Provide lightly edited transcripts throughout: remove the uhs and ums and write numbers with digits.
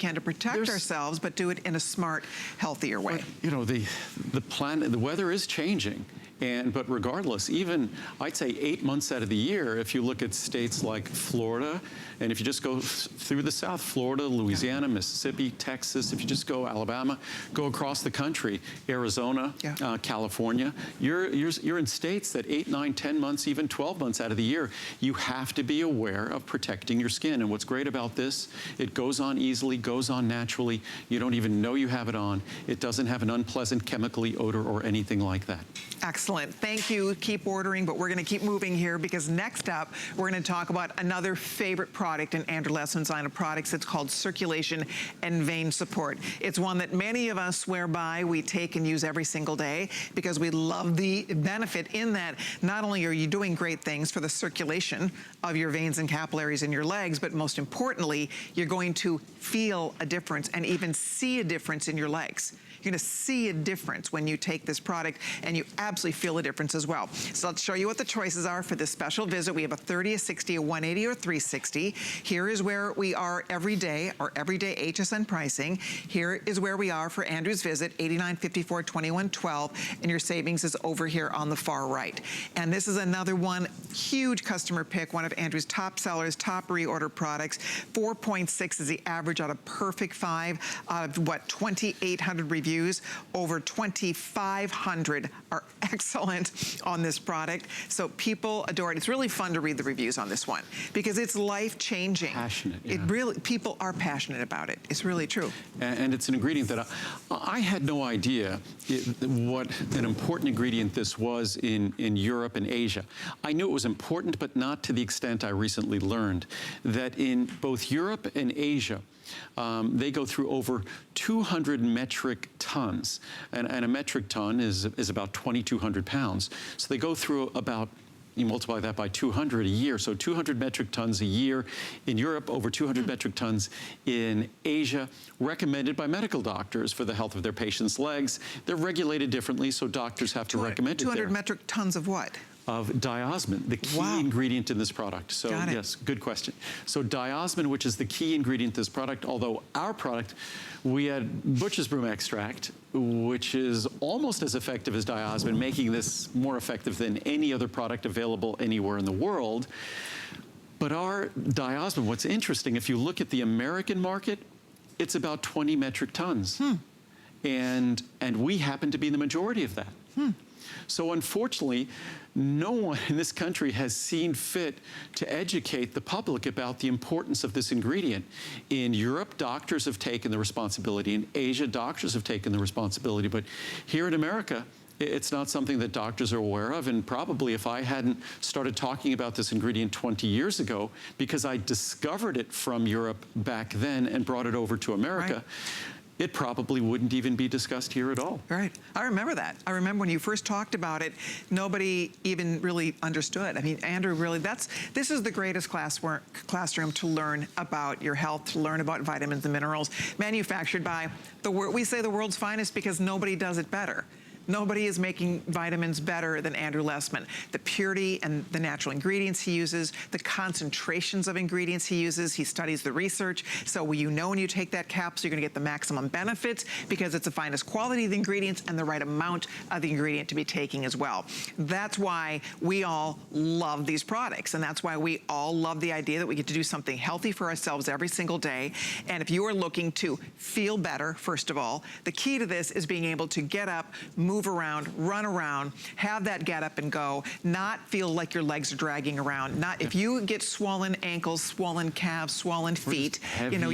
can to protect ourselves, but do it in a smart, healthier way. You know, the planet, the weather is changing. But regardless, even I'd say 8 months out of the year, if you look at states like Florida, and if you just go through the South, Florida, Louisiana, Mississippi, Texas, if you just go Alabama, go across the country, Arizona, California, you're in states that 8, 9, 10 months, even 12 months out of the year, you have to be aware of protecting your skin. And what's great about this, it goes on easily, goes on naturally. You don't even know you have it on. It doesn't have an unpleasant chemically odor or anything like that. Excellent. Thank you. Keep ordering, but we're going to keep moving here because next up, we're going to talk about another favorite product in Andrew Lessman's line of products. It's called Circulation and Vein Support. It's one that many of us swear by, we take and use every single day because we love the benefit in that not only are you doing great things for the circulation of your veins and capillaries in your legs, but most importantly, you're going to feel a difference and even see a difference in your legs. You're gonna see a difference when you take this product, and you absolutely feel a difference as well. So let's show you what the choices are for this special visit. We have a 30, a 60, a 180, or 360. Here is where we are every day, our everyday HSN pricing. Here is where we are for Andrew's visit, $89.54, $21.12, and your savings is over here on the far right. And this is another one, huge customer pick, one of Andrew's top sellers, top reorder products. 4.6 is the average out of perfect 5 out of what, 2,800 reviews. Over 2,500 are excellent on this product. So people adore it. It's really fun to read the reviews on this one because it's life-changing. Passionate, It really, people are passionate about it. It's really true. And it's an ingredient that I had no idea what an important ingredient this was in Europe and Asia. I knew it was important, but not to the extent I recently learned that in both Europe and Asia, they go through over 200 metric tons, and a metric ton is about 2,200 pounds. So they go through about, you multiply that by 200 a year, so 200 metric tons a year in Europe, over 200 metric tons in Asia, recommended by medical doctors for the health of their patients' legs. They're regulated differently, so doctors have to recommend it there. 200 metric tons of what? Of diosmin, the key ingredient in this product. So yes, good question. So diosmin, which is the key ingredient in this product, although our product, we had butcher's broom extract, which is almost as effective as diosmin, making this more effective than any other product available anywhere in the world. But our diosmin, what's interesting, if you look at the American market, it's about 20 metric tons. And we happen to be the majority of that. So unfortunately, no one in this country has seen fit to educate the public about the importance of this ingredient. In Europe, doctors have taken the responsibility. In Asia, doctors have taken the responsibility. But here in America, it's not something that doctors are aware of, and probably if I hadn't started talking about this ingredient 20 years ago, because I discovered it from Europe back then and brought it over to America, it probably wouldn't even be discussed here at all. Right. I remember that. I remember when you first talked about it, nobody even really understood. I mean, Andrew, really, this is the greatest classroom to learn about your health, to learn about vitamins and minerals, manufactured by we say the world's finest because nobody does it better. Nobody is making vitamins better than Andrew Lessman. The purity and the natural ingredients he uses, the concentrations of ingredients he uses, he studies the research. So you know when you take that capsule, you're gonna get the maximum benefits because it's the finest quality of the ingredients and the right amount of the ingredient to be taking as well. That's why we all love these products, and that's why we all love the idea that we get to do something healthy for ourselves every single day. And if you are looking to feel better, first of all, the key to this is being able to get up, move around, run around, have that get up and go, not feel like your legs are dragging around. Not if you get swollen ankles, swollen calves, swollen feet, heavy, you know,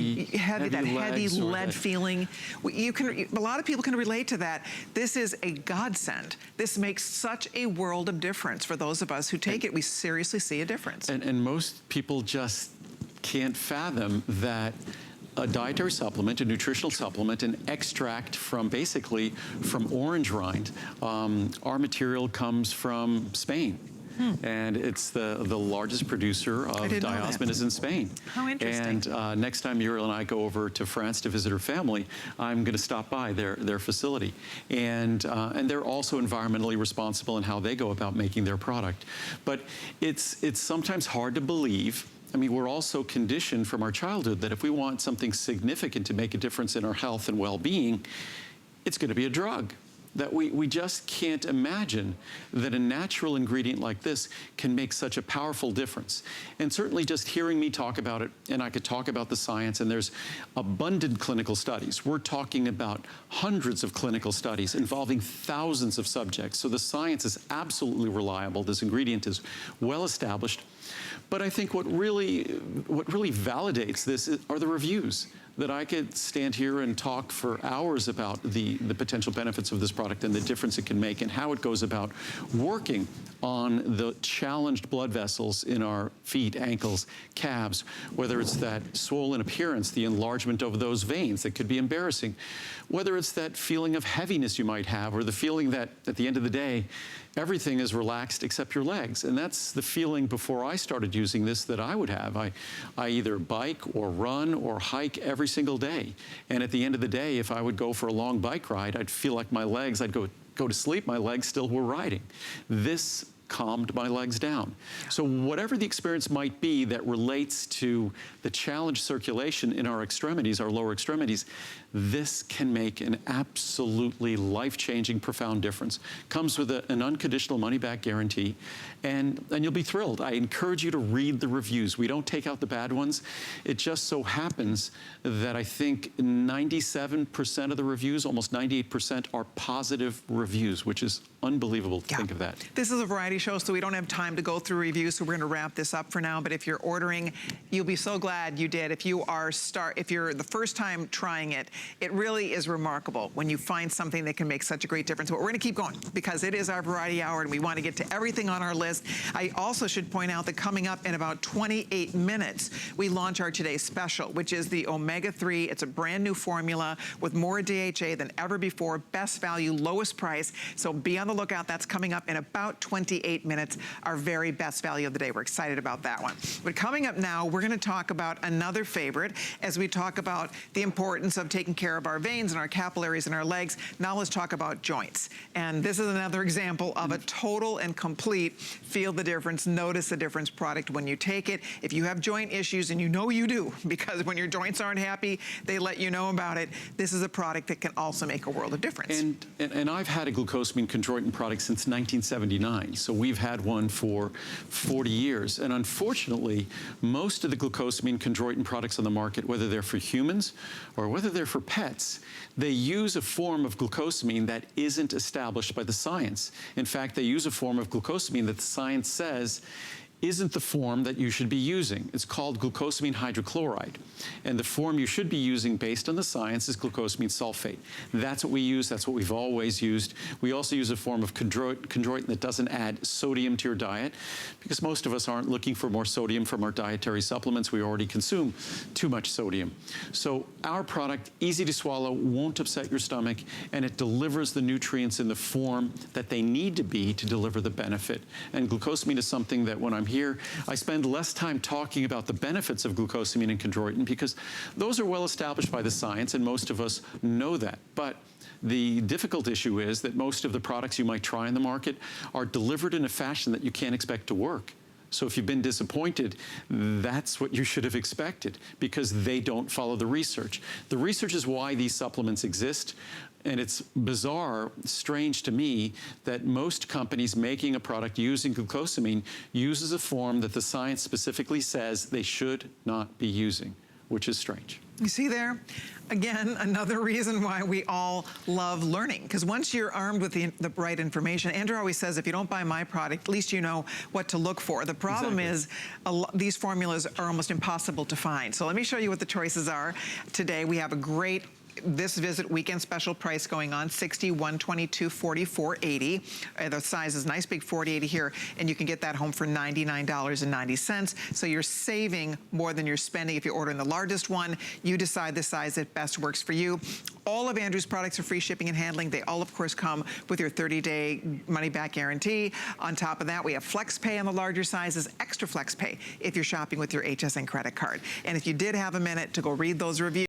that heavy lead feeling. A lot of people can relate to that. This is a godsend. This makes such a world of difference for those of us who take it. We seriously see a difference. And most people just can't fathom that a dietary supplement, a nutritional supplement, an extract from basically from orange rind. Our material comes from Spain. And it's the largest producer of diosmin is in Spain. How interesting. And next time Uriel and I go over to France to visit her family, I'm going to stop by their facility. And they're also environmentally responsible in how they go about making their product. But it's sometimes hard to believe I mean, we're also conditioned from our childhood that if we want something significant to make a difference in our health and well-being, it's going to be a drug. That we just can't imagine that a natural ingredient like this can make such a powerful difference. And certainly just hearing me talk about it, and I could talk about the science, and there's abundant clinical studies. We're talking about hundreds of clinical studies involving thousands of subjects. So the science is absolutely reliable. This ingredient is well established. But I think what really validates this are the reviews. That I could stand here and talk for hours about the potential benefits of this product and the difference it can make and how it goes about working on the challenged blood vessels in our feet, ankles, calves, whether it's that swollen appearance, the enlargement of those veins that could be embarrassing, whether it's that feeling of heaviness you might have, or the feeling that at the end of the day, everything is relaxed except your legs. And that's the feeling before I started using this that I would have. I either bike or run or hike every single day. And at the end of the day, if I would go for a long bike ride, I'd feel like my legs, I'd go to sleep, my legs still were riding. This calmed my legs down. So whatever the experience might be that relates to the challenged circulation in our extremities, our lower extremities, this can make an absolutely life-changing, profound difference. Comes with an unconditional money-back guarantee, and you'll be thrilled. I encourage you to read the reviews. We don't take out the bad ones. It just so happens that I think 97% of the reviews, almost 98%, are positive reviews, which is unbelievable to think of that. This is a variety show, so we don't have time to go through reviews, so we're going to wrap this up for now. But if you're ordering, you'll be so glad you did. If you're the first time trying it, it really is remarkable when you find something that can make such a great difference. But we're going to keep going because it is our variety hour and we want to get to everything on our list. I also should point out that coming up in about 28 minutes, we launch our today's special, which is the omega-3. It's a brand new formula with more DHA than ever before, best value, lowest price. So be on the lookout. That's coming up in about 28 minutes, our very best value of the day. We're excited about that one. But coming up now, we're going to talk about another favorite as we talk about the importance of taking care of our veins and our capillaries and our legs. Now let's talk about joints. And this is another example of a total and complete feel the difference, notice the difference product when you take it. If you have joint issues, and you know you do, because when your joints aren't happy, they let you know about it. This is a product that can also make a world of difference. And I've had a glucosamine chondroitin product since 1979. So we've had one for 40 years. And unfortunately, most of the glucosamine chondroitin products on the market, whether they're for humans or whether they're for pets, they use a form of glucosamine that isn't established by the science. In fact, they use a form of glucosamine that the science says isn't the form that you should be using. It's called glucosamine hydrochloride. And the form you should be using based on the science is glucosamine sulfate. That's what we use. That's what we've always used. We also use a form of chondroitin that doesn't add sodium to your diet because most of us aren't looking for more sodium from our dietary supplements. We already consume too much sodium. So our product, easy to swallow, won't upset your stomach, and it delivers the nutrients in the form that they need to be to deliver the benefit. And glucosamine is something that when I'm here, I spend less time talking about the benefits of glucosamine and chondroitin because those are well established by the science and most of us know that. But the difficult issue is that most of the products you might try in the market are delivered in a fashion that you can't expect to work. So if you've been disappointed, that's what you should have expected because they don't follow the research. The research is why these supplements exist. And it's bizarre, strange to me, that most companies making a product using glucosamine uses a form that the science specifically says they should not be using, which is strange. You see there? Again, another reason why we all love learning. Because once you're armed with the right information, Andrew always says, if you don't buy my product, at least you know what to look for. The problem is these formulas are almost impossible to find. So let me show you what the choices are today. We have a great this visit weekend special price going on, $60, $122, $44, $80. The size is nice big 40/80 here, and you can get that home for $99.90. So you're saving more than you're spending if you're ordering the largest one. You decide the size that best works for you. All of Andrew's products are free shipping and handling. They all, of course, come with your 30-day money-back guarantee. On top of that, we have flex pay on the larger sizes, extra flex pay if you're shopping with your HSN credit card. And if you did have a minute to go read those reviews,